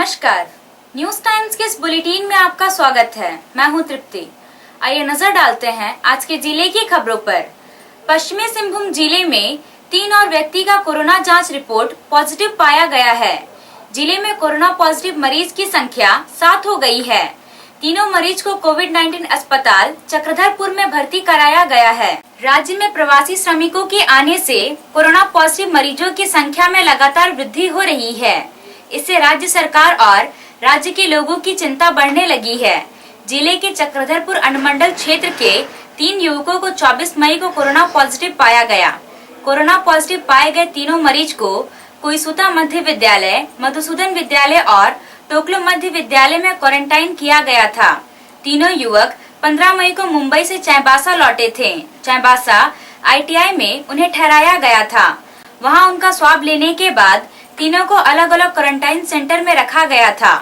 नमस्कार, news times के इस बुलेटिन में आपका स्वागत है। मैं हूं तृप्ति। आइए नजर डालते हैं आज के जिले की खबरों पर। पश्चिमी सिंहभूम जिले में 3 और व्यक्ति का कोरोना जांच रिपोर्ट पॉजिटिव पाया गया है। जिले में कोरोना पॉजिटिव मरीज की संख्या 7 हो गई है। तीनों मरीज को कोविड-19 अस्पताल चक्रधरपुर में भर्ती कराया गया है। राज्य में प्रवासी श्रमिकों के आने से कोरोना पॉजिटिव मरीजों की संख्या में लगातार वृद्धि हो रही है। इससे राज्य सरकार और राज्य के लोगों की चिंता बढ़ने लगी है। जिले के चक्रधरपुर अनुमंडल क्षेत्र के 3 युवकों को 24 मई को कोरोना पॉजिटिव पाया गया। कोरोना पॉजिटिव पाए गए तीनों मरीज को कोईसुता मध्य विद्यालय, मधुसूदन विद्यालय और टोकलो मध्य विद्यालय में क्वारंटाइन किया गया था। तीनों युवक 15 मई को मुंबई से चाईबासा लौटे थे। चाईबासा ITI में उन्हें ठहराया गया था। वहां उनका स्वाब लेने के बाद तीनों को अलग अलग क्वारंटाइन सेंटर में रखा गया था।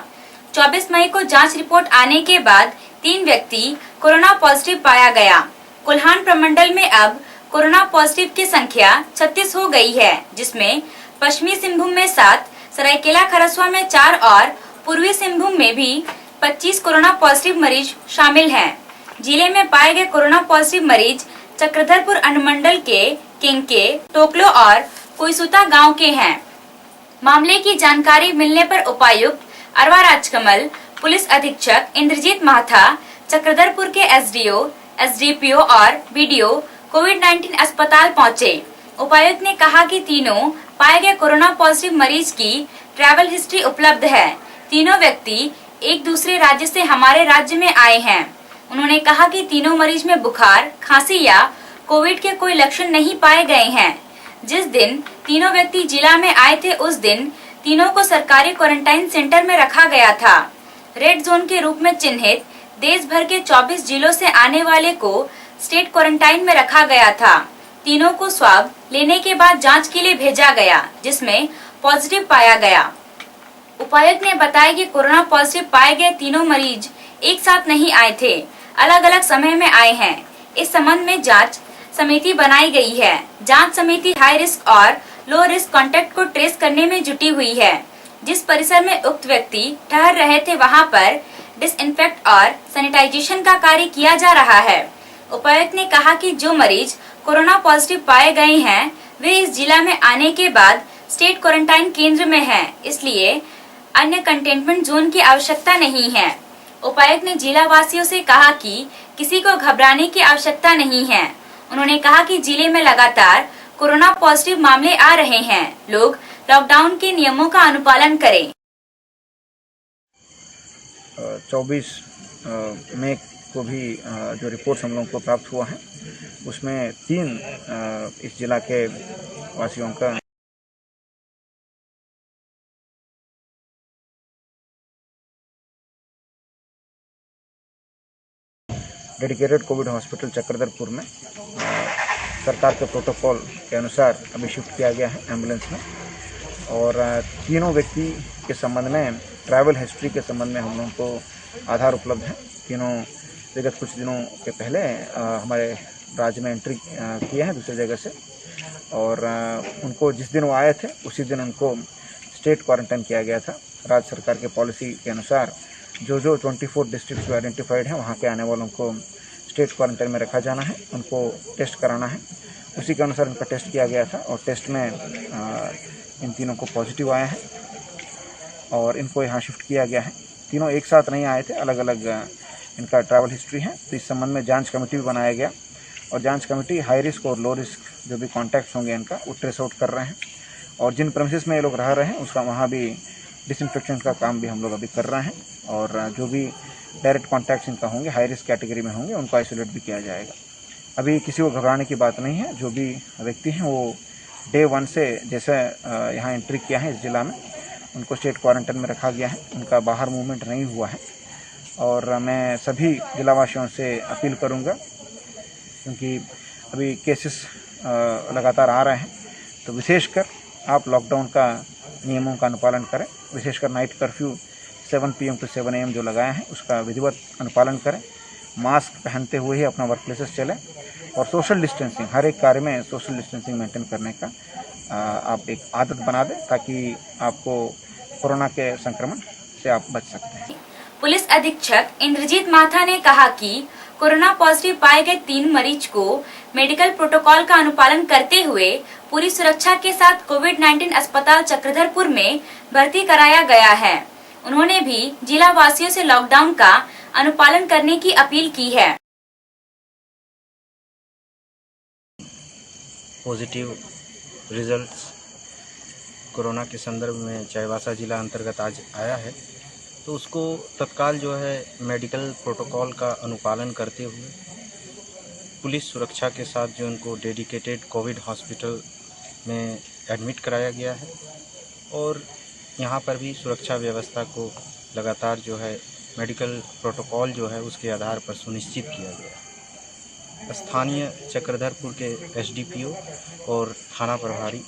24 मई को जांच रिपोर्ट आने के बाद 3 व्यक्ति कोरोना पॉजिटिव पाया गया। कोल्हान प्रमंडल में अब कोरोना पॉजिटिव की संख्या 36 हो गई है, जिसमें पश्चिमी सिंहभूम में 7, सरायकेला खरसुआ में 4 और पूर्वी सिंहभूम में भी 25 कोरोना पॉजिटिव मरीज शामिल हैं। जिले में पाए गए कोरोना पॉजिटिव मरीज चक्रधरपुर अनुमंडल के किंके, टोकलो और कोईसुता गाँव के हैं। मामले की जानकारी मिलने पर उपायुक्त अरवा राजकमल, पुलिस अधीक्षक इंद्रजीत महाथा, चक्रधरपुर के SDO, SDPO और BDO कोविड-19 अस्पताल पहुंचे। उपायुक्त ने कहा कि तीनों पाए गए कोरोना पॉजिटिव मरीज की ट्रैवल हिस्ट्री उपलब्ध है। तीनों व्यक्ति एक दूसरे राज्य से हमारे राज्य में आए हैं। उन्होंने कहा कि तीनों मरीज में बुखार, खांसी या कोविड के कोई लक्षण नहीं पाए गए हैं। जिस दिन तीनों व्यक्ति जिला में आए थे, उस दिन तीनों को सरकारी क्वारंटाइन सेंटर में रखा गया था। रेड जोन के रूप में चिन्हित देश भर के 24 जिलों से आने वाले को स्टेट क्वारंटाइन में रखा गया था। तीनों को स्वाब लेने के बाद जांच के लिए भेजा गया, जिसमें पॉजिटिव पाया गया। उपायुक्त ने बताया कि कोरोना पॉजिटिव पाए गए तीनों मरीज एक साथ नहीं आए थे, अलग अलग समय में आए हैं। इस संबंध में जांच समिति बनाई गई है। जांच समिति हाई रिस्क और लो रिस्क कॉन्टेक्ट को ट्रेस करने में जुटी हुई है। जिस परिसर में उक्त व्यक्ति ठहर रहे थे, वहां पर डिसइंफेक्ट और सैनिटाइजेशन का कार्य किया जा रहा है। उपायुक्त ने कहा कि जो मरीज कोरोना पॉजिटिव पाए गए हैं, वे इस जिला में आने के बाद स्टेट क्वारंटाइन केंद्र में हैं, इसलिए अन्य कंटेनमेंट जोन की आवश्यकता नहीं है। उपायुक्त ने जिला वासियों से कहा कि किसी को घबराने की आवश्यकता नहीं है। उन्होंने कहा कि जिले में लगातार कोरोना पॉजिटिव मामले आ रहे हैं। लोग लॉकडाउन के नियमों का अनुपालन करें। 24 मई को भी जो रिपोर्ट्स हम लोगों को प्राप्त हुआ है, उसमें 3 इस जिला के वासियों का डेडिकेटेड कोविड हॉस्पिटल चक्रधरपुर में सरकार के प्रोटोकॉल के अनुसार अभी शिफ्ट किया गया है एम्बुलेंस में। और तीनों व्यक्ति के संबंध में ट्रैवल हिस्ट्री के संबंध में हम लोगों को आधार उपलब्ध है। तीनों विगत कुछ दिनों के पहले हमारे राज्य में एंट्री किए हैं दूसरी जगह से, और उनको जिस दिन वो आए थे उसी दिन उनको स्टेट क्वारंटाइन किया गया था। राज्य सरकार के पॉलिसी के अनुसार जो 24 डिस्ट्रिक्ट जो आइडेंटिफाइड हैं, वहाँ के आने वालों को स्टेट क्वारंटाइन में रखा जाना है, उनको टेस्ट कराना है। उसी के अनुसार उनका टेस्ट किया गया था और टेस्ट में इन तीनों को पॉजिटिव आया है और इनको यहाँ शिफ्ट किया गया है। तीनों एक साथ नहीं आए थे, अलग अलग इनका ट्रैवल हिस्ट्री है। तो इस संबंध में जांच कमेटी भी बनाया गया और जांच कमेटी हाई रिस्क और लो रिस्क जो भी कॉन्टैक्ट्स होंगे इनका वो ट्रेस आउट कर रहे हैं। और जिन प्रेमिसेस में ये लोग रह रहे हैं, उसका वहाँ भी डिसइंफेक्शन का काम भी हम लोग अभी कर रहे हैं। और जो भी डायरेक्ट कॉन्टैक्ट्स इनका होंगे, हाई रिस्क कैटेगरी में होंगे, उनको आइसोलेट भी किया जाएगा। अभी किसी को घबराने की बात नहीं है। जो भी व्यक्ति हैं वो डे 1 से जैसे यहाँ एंट्री किया है इस जिला में, उनको स्टेट क्वारंटाइन में रखा गया है। उनका बाहर मूवमेंट नहीं हुआ है। और मैं सभी जिलावासियों से अपील करूँगा, क्योंकि अभी केसेस लगातार आ रहे हैं, तो विशेषकर आप लॉकडाउन का नियमों का अनुपालन करें। विशेषकर night curfew 7 PM to 7 AM जो लगाया है, उसका विधिवत अनुपालन करें। मास्क पहनते हुए ही अपना वर्क प्लेसेस चलें और सोशल डिस्टेंसिंग, हर एक कार्य में सोशल डिस्टेंसिंग मेंटेन करने का आप एक आदत बना दें, ताकि आपको कोरोना के संक्रमण से आप बच सकते हैं। पुलिस अधीक्षक इंद्रजीत माथा ने कहा कि कोरोना पॉजिटिव पाए गए 3 मरीज को मेडिकल प्रोटोकॉल का अनुपालन करते हुए पूरी सुरक्षा के साथ कोविड-19 अस्पताल चक्रधरपुर में भर्ती कराया गया है। उन्होंने भी जिला वासियों से लॉकडाउन का अनुपालन करने की अपील की है। पॉजिटिव रिजल्ट्स कोरोना के संदर्भ में चाईबासा जिला अंतर्गत आज आया है, तो उसको तत्काल जो है मेडिकल प्रोटोकॉल का अनुपालन करते हुए पुलिस सुरक्षा के साथ जो उनको डेडिकेटेड कोविड हॉस्पिटल में एडमिट कराया गया है और यहाँ पर भी सुरक्षा व्यवस्था को लगातार जो है मेडिकल प्रोटोकॉल जो है उसके आधार पर सुनिश्चित किया गया है। स्थानीय चक्रधरपुर के एसडीपीओ और थाना प्रभारी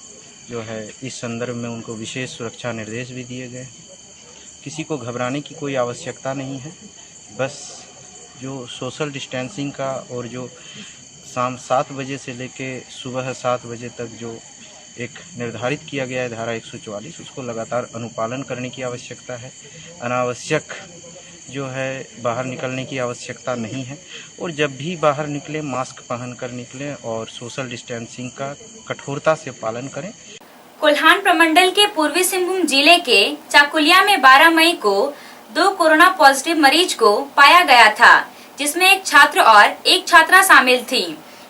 जो है इस संदर्भ में उनको विशेष सुरक्षा निर्देश भी दिए गए। किसी को घबराने की कोई आवश्यकता नहीं है, बस जो सोशल डिस्टेंसिंग का और जो शाम 7 बजे से लेके सुबह 7 बजे तक जो एक निर्धारित किया गया है धारा 144, उसको लगातार अनुपालन करने की आवश्यकता है। अनावश्यक जो है बाहर निकलने की आवश्यकता नहीं है और जब भी बाहर निकले मास्क पहनकर निकलें और सोशल डिस्टेंसिंग का कठोरता से पालन करें। कोल्हान प्रमंडल के पूर्वी सिंहभूम जिले के चाकुलिया में 12 मई को 2 कोरोना पॉजिटिव मरीज को पाया गया था, जिसमें एक छात्र और एक छात्रा शामिल थी।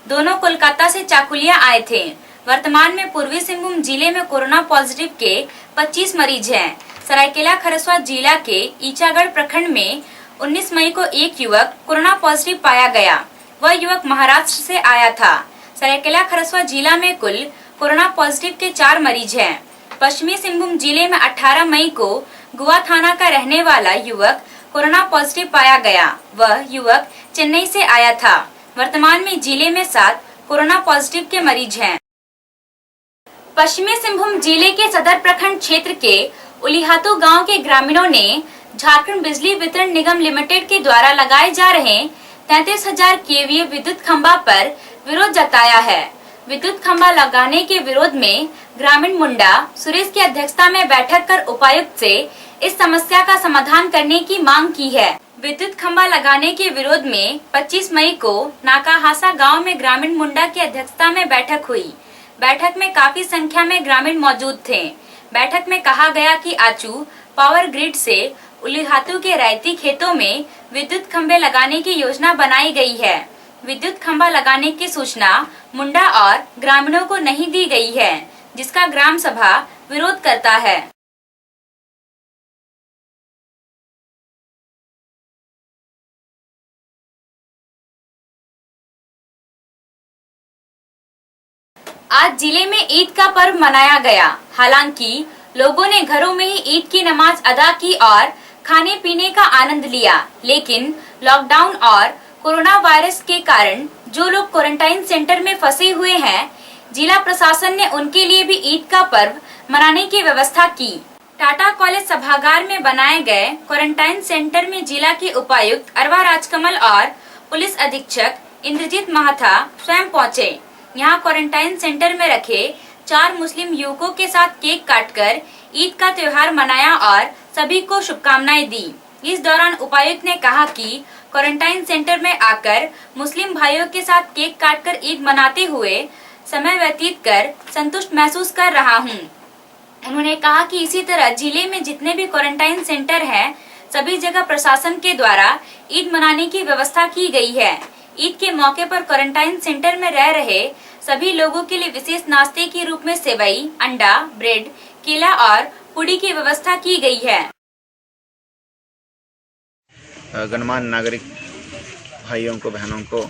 दोनों कोलकाता से चाकुलिया आए थे। वर्तमान में पूर्वी सिंहभूम जिले में कोरोना पॉजिटिव के 25 मरीज हैं। सरायकेला खरसुआ जिला के ईचागढ़ प्रखंड में 19 मई को एक युवक कोरोना पॉजिटिव पाया गया। वह युवक महाराष्ट्र से आया था। सरायकेला खरसुआ जिला में कुल कोरोना पॉजिटिव के 4 मरीज हैं। पश्चिमी सिंहभूम जिले में 18 मई को गुआ थाना का रहने वाला युवक कोरोना पॉजिटिव पाया गया। वह युवक चेन्नई से आया था। वर्तमान में जिले में 7 कोरोना पॉजिटिव के मरीज हैं। पश्चिमी सिंहभूम जिले के सदर प्रखंड क्षेत्र के उलिहातू गांव के ग्रामीणों ने झारखंड बिजली वितरण निगम लिमिटेड के द्वारा लगाए जा रहे 33,000 केवीए विद्युत खंभा पर विरोध जताया है। विद्युत खंभा लगाने के विरोध में ग्रामीण मुंडा सुरेश की अध्यक्षता में बैठक कर उपायुक्त से इस समस्या का समाधान करने की मांग की है। विद्युत खंभा लगाने के विरोध में 25 मई को नाकाहासा गांव में ग्रामीण मुंडा की अध्यक्षता में बैठक हुई। बैठक में काफी संख्या में ग्रामीण मौजूद थे। बैठक में कहा गया कि आचू पावर ग्रिड से उलिहातू के रैयती खेतों में विद्युत खंभे लगाने की योजना बनाई गई है। विद्युत खंभा लगाने की सूचना मुंडा और ग्रामीणों को नहीं दी गई है, जिसका ग्राम सभा विरोध करता है। आज जिले में ईद का पर्व मनाया गया। हालांकि लोगों ने घरों में ही ईद की नमाज अदा की और खाने पीने का आनंद लिया, लेकिन लॉकडाउन और कोरोना वायरस के कारण जो लोग क्वारंटाइन सेंटर में फंसे हुए हैं, जिला प्रशासन ने उनके लिए भी ईद का पर्व मनाने की व्यवस्था की। टाटा कॉलेज सभागार में बनाए गए क्वारंटाइन सेंटर में जिला के उपायुक्त अरवा राजकमल और पुलिस अधीक्षक इंद्रजीत माथा स्वयं पहुँचे। यहाँ क्वारंटाइन सेंटर में रखे 4 मुस्लिम युवकों के साथ केक काटकर ईद का त्योहार मनाया और सभी को शुभकामनाएं दी। इस दौरान उपायुक्त ने कहा कि क्वारंटाइन सेंटर में आकर मुस्लिम भाइयों के साथ केक काटकर ईद मनाते हुए समय व्यतीत कर संतुष्ट महसूस कर रहा हूँ। उन्होंने कहा कि इसी तरह जिले में जितने भी क्वारंटाइन सेंटर हैं, सभी जगह प्रशासन के द्वारा ईद मनाने की व्यवस्था की गई है। ईद के मौके पर क्वारंटाइन सेंटर में रह रहे सभी लोगों के लिए विशेष नाश्ते के रूप में सेवई, अंडा, ब्रेड, केला और पूड़ी की व्यवस्था की गई है। गणमान्य नागरिक भाइयों को, बहनों को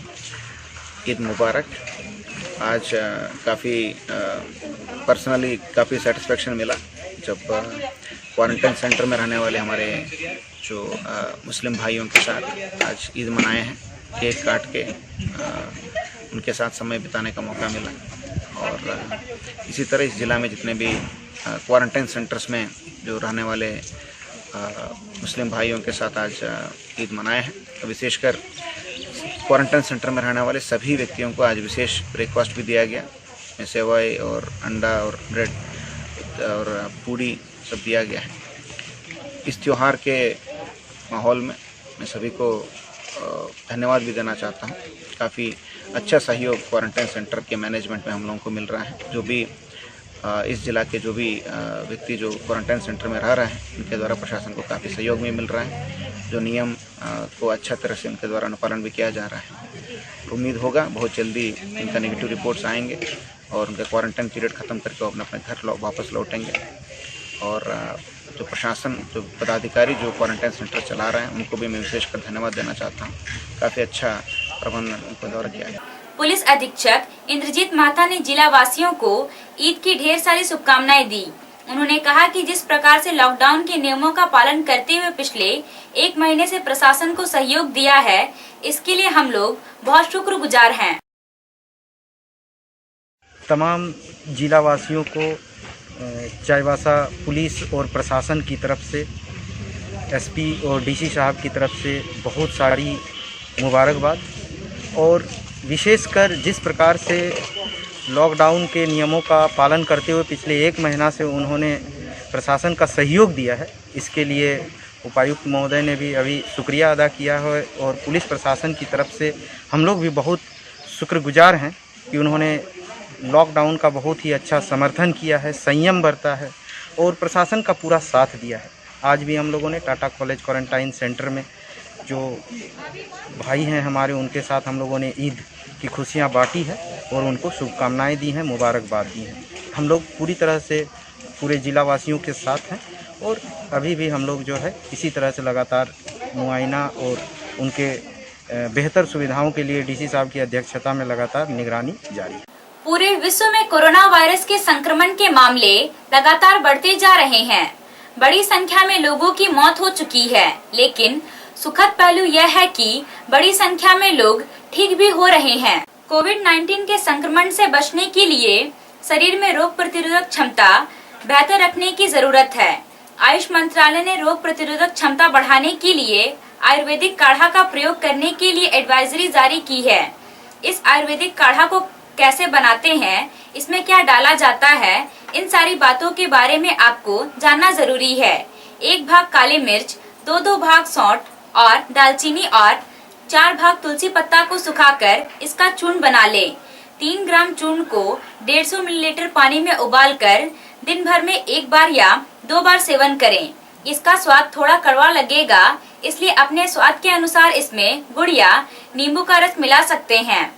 ईद मुबारक। आज काफ़ी पर्सनली काफ़ी सेटिस्फेक्शन मिला जब क्वारंटाइन सेंटर में रहने वाले हमारे जो मुस्लिम भाइयों के साथ आज ईद मनाए हैं। केक काट के उनके साथ समय बिताने का मौका मिला और इसी तरह इस ज़िला में जितने भी क्वारंटाइन सेंटर्स में जो रहने वाले मुस्लिम भाइयों के साथ आज ईद मनाए हैं। तो विशेषकर क्वारंटाइन सेंटर में रहने वाले सभी व्यक्तियों को आज विशेष ब्रेकफास्ट भी दिया गया। सेवई और अंडा और ब्रेड और पूड़ी सब दिया गया है। इस त्यौहार के माहौल में मैं सभी को धन्यवाद भी देना चाहता हूँ। काफ़ी अच्छा सहयोग क्वारंटाइन सेंटर के मैनेजमेंट में हम लोगों को मिल रहा है। जो भी इस जिला के जो भी व्यक्ति जो क्वारंटाइन सेंटर में रह रहे हैं, उनके द्वारा प्रशासन को काफ़ी सहयोग भी मिल रहा है। जो नियम को अच्छा तरह से उनके द्वारा अनुपालन भी किया जा रहा है। उम्मीद होगा बहुत जल्दी इनका नेगेटिव रिपोर्ट्स आएंगे और उनका क्वारंटाइन पीरियड ख़त्म करके वो अपने घर वापस लौटेंगे। और जो प्रशासन, जो पदाधिकारी जो क्वारंटाइन सेंटर चला रहे हैं, उनको भी मैं विशेषकर धन्यवाद देना चाहता हूँ। काफ़ी अच्छा प्रबंधन उनके द्वारा किया गया। पुलिस अधीक्षक इंद्रजीत महता ने जिला वासियों को ईद की ढेर सारी शुभकामनाएं दी। उन्होंने कहा कि जिस प्रकार से लॉकडाउन के नियमों का पालन करते हुए पिछले 1 महीने से प्रशासन को सहयोग दिया है, इसके लिए हम लोग बहुत शुक्रगुजार हैं। तमाम जिला वासियों को चाईबासा पुलिस और प्रशासन की तरफ से, एसपी और डीसी साहब की तरफ से बहुत सारी मुबारकबाद। और विशेषकर जिस प्रकार से लॉकडाउन के नियमों का पालन करते हुए पिछले 1 महीना से उन्होंने प्रशासन का सहयोग दिया है, इसके लिए उपायुक्त महोदय ने भी अभी शुक्रिया अदा किया है। और पुलिस प्रशासन की तरफ से हम लोग भी बहुत शुक्रगुजार हैं कि उन्होंने लॉकडाउन का बहुत ही अच्छा समर्थन किया है, संयम बरता है और प्रशासन का पूरा साथ दिया है। आज भी हम लोगों ने टाटा कॉलेज क्वारंटाइन सेंटर में जो भाई हैं हमारे, उनके साथ हम लोगों ने ईद की खुशियां बांटी है और उनको शुभकामनाएं दी हैं, मुबारकबाद दी हैं। हम लोग पूरी तरह से पूरे जिला वासियों के साथ हैं और अभी भी हम लोग जो है इसी तरह से लगातार मुआयना और उनके बेहतर सुविधाओं के लिए डीसी साहब की अध्यक्षता में लगातार निगरानी जारी है। पूरे विश्व में कोरोना वायरस के संक्रमण के मामले लगातार बढ़ते जा रहे हैं। बड़ी संख्या में लोगों की मौत हो चुकी है, लेकिन सुखद पहलू यह है कि बड़ी संख्या में लोग ठीक भी हो रहे हैं। कोविड-19 के संक्रमण से बचने के लिए शरीर में रोग प्रतिरोधक क्षमता बेहतर रखने की जरूरत है। आयुष मंत्रालय ने रोग प्रतिरोधक क्षमता बढ़ाने के लिए आयुर्वेदिक काढ़ा का प्रयोग करने के लिए एडवाइजरी जारी की है। इस आयुर्वेदिक काढ़ा को कैसे बनाते हैं, इसमें क्या डाला जाता है, इन सारी बातों के बारे में आपको जानना जरूरी है। 1 भाग काली मिर्च, 2 भाग सौंठ और दालचीनी और 4 भाग तुलसी पत्ता को सुखाकर इसका चूर्ण बना लें। 3 ग्राम चूर्ण को 150 मिलीलीटर पानी में उबालकर दिन भर में 1 बार या 2 बार सेवन करें। इसका स्वाद थोड़ा कड़वा लगेगा, इसलिए अपने स्वाद के अनुसार इसमें गुड़ या नींबू का रस मिला सकते हैं।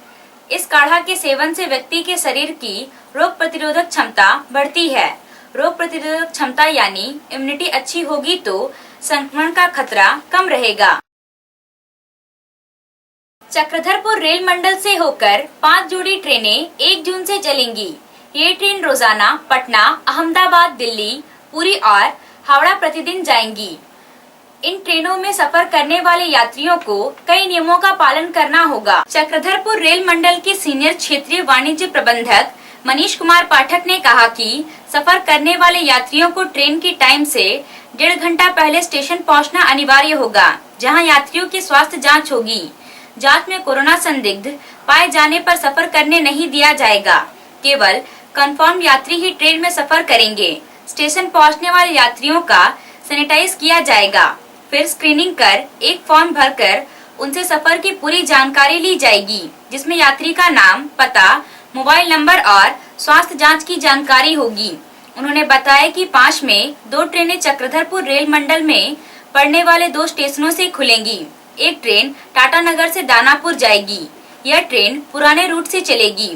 इस काढ़ा के सेवन से व्यक्ति के शरीर की रोग प्रतिरोधक क्षमता बढ़ती है। रोग प्रतिरोधक क्षमता यानी इम्यूनिटी अच्छी होगी तो संक्रमण का खतरा कम रहेगा। चक्रधरपुर रेल मंडल से होकर 5 जोड़ी ट्रेनें 1 जून से चलेंगी। ये ट्रेन रोजाना पटना, अहमदाबाद, दिल्ली, पुरी और हावड़ा प्रतिदिन जाएंगी। इन ट्रेनों में सफर करने वाले यात्रियों को कई नियमों का पालन करना होगा। चक्रधरपुर रेल मंडल के सीनियर क्षेत्रीय वाणिज्य प्रबंधक मनीष कुमार पाठक ने कहा कि सफर करने वाले यात्रियों को ट्रेन की टाइम से 1.5 घंटा पहले स्टेशन पहुंचना अनिवार्य होगा, जहां यात्रियों की स्वास्थ्य जांच होगी। जांच में कोरोना संदिग्ध पाए जाने पर सफर करने नहीं दिया जाएगा। केवल कंफर्म यात्री ही ट्रेन में सफर करेंगे। स्टेशन पहुंचने वाले यात्रियों का सैनिटाइज किया जाएगा। फिर स्क्रीनिंग कर एक फॉर्म भरकर उनसे सफर की पूरी जानकारी ली जाएगी, जिसमें यात्री का नाम, पता, मोबाइल नंबर और स्वास्थ्य जांच की जानकारी होगी। उन्होंने बताया कि 5 में 2 ट्रेनें चक्रधरपुर रेल मंडल में पड़ने वाले 2 स्टेशनों से खुलेंगी। एक ट्रेन टाटानगर से दानापुर जाएगी। यह ट्रेन पुराने रूट से चलेगी।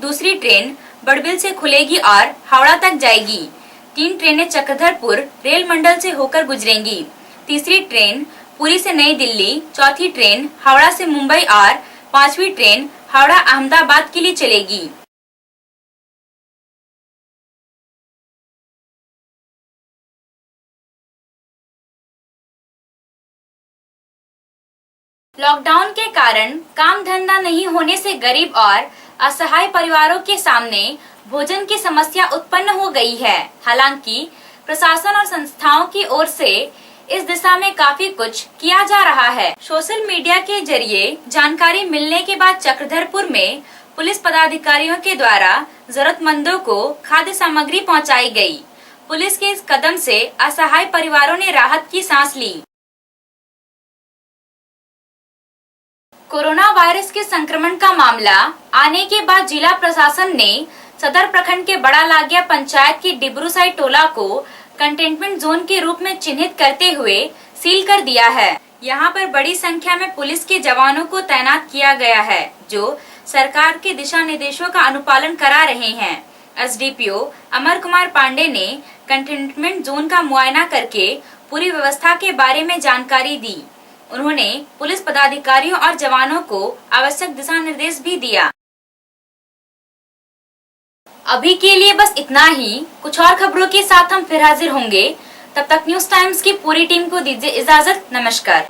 दूसरी ट्रेन बड़बिल से खुलेगी और हावड़ा तक जाएगी। 3 ट्रेनें चक्रधरपुर रेल मंडल से होकर गुजरेंगी। तीसरी ट्रेन पुरी से नई दिल्ली, चौथी ट्रेन हावड़ा से मुंबई और 5वीं ट्रेन हावड़ा अहमदाबाद के लिए चलेगी। लॉकडाउन के कारण काम धंधा नहीं होने से गरीब और असहाय परिवारों के सामने भोजन की समस्या उत्पन्न हो गई है। हालांकि प्रशासन और संस्थाओं की ओर से इस दिशा में काफी कुछ किया जा रहा है। सोशल मीडिया के जरिए जानकारी मिलने के बाद चक्रधरपुर में पुलिस पदाधिकारियों के द्वारा जरूरतमंदों को खाद्य सामग्री पहुंचाई गई। पुलिस के इस कदम से असहाय परिवारों ने राहत की सांस ली। कोरोना वायरस के संक्रमण का मामला आने के बाद जिला प्रशासन ने सदर प्रखंड के बड़ा लागिया पंचायत की डिब्रूसाई टोला को कंटेनमेंट जोन के रूप में चिन्हित करते हुए सील कर दिया है। यहाँ पर बड़ी संख्या में पुलिस के जवानों को तैनात किया गया है, जो सरकार के दिशा निर्देशों का अनुपालन करा रहे हैं। एसडीपीओ अमर कुमार पांडे ने कंटेनमेंट जोन का मुआयना करके पूरी व्यवस्था के बारे में जानकारी दी। उन्होंने पुलिस पदाधिकारियों और जवानों को आवश्यक दिशा निर्देश भी दिया। अभी के लिए बस इतना ही। कुछ और खबरों के साथ हम फिर हाजिर होंगे। तब तक न्यूज टाइम्स की पूरी टीम को दीजिए इजाजत। नमस्कार।